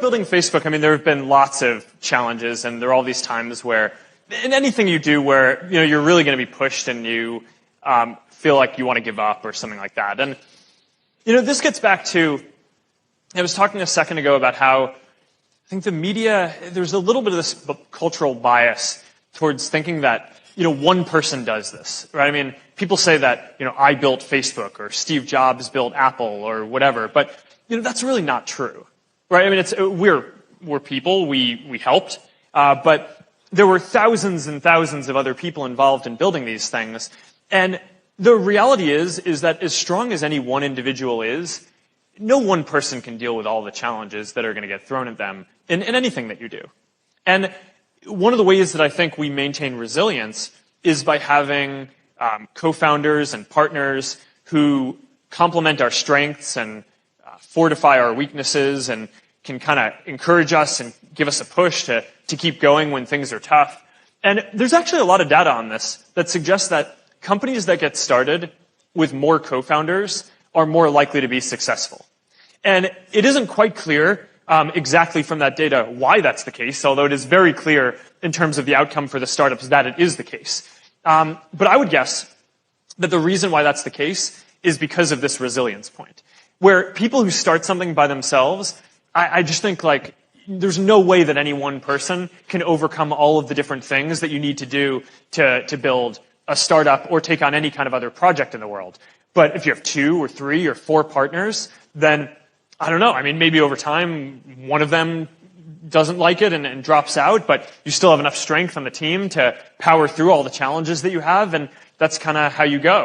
building Facebook, I mean, there have been lots of challenges, and there are all these times where, in anything you do where, you're really going to be pushed and you feel like you want to give up or something like that. And, this gets back to, I was talking a second ago about how I think the media, there's a little bit of this cultural bias towards thinking that, one person does this, right? I mean, people say that, I built Facebook or Steve Jobs built Apple or whatever, but, that's really not true, right? I mean, we're people, we helped, but there were thousands and thousands of other people involved in building these things. And the reality is that as strong as any one individual is, no one person can deal with all the challenges that are going to get thrown at them in anything that you do. And one of the ways that I think we maintain resilience is by having co-founders and partners who complement our strengths and fortify our weaknesses and can kind of encourage us and give us a push to keep going when things are tough. And there's actually a lot of data on this that suggests that companies that get started with more co-founders are more likely to be successful. And it isn't quite clear exactly from that data why that's the case, although it is very clear in terms of the outcome for the startups that it is the case. But I would guess that the reason why that's the case is because of this resilience point, where people who start something by themselves, I just think there's no way that any one person can overcome all of the different things that you need to do to build a startup or take on any kind of other project in the world. But if you have 2 or 3 or 4 partners, then I don't know. I mean, maybe over time, one of them doesn't like it and drops out, but you still have enough strength on the team to power through all the challenges that you have, and that's kind of how you go.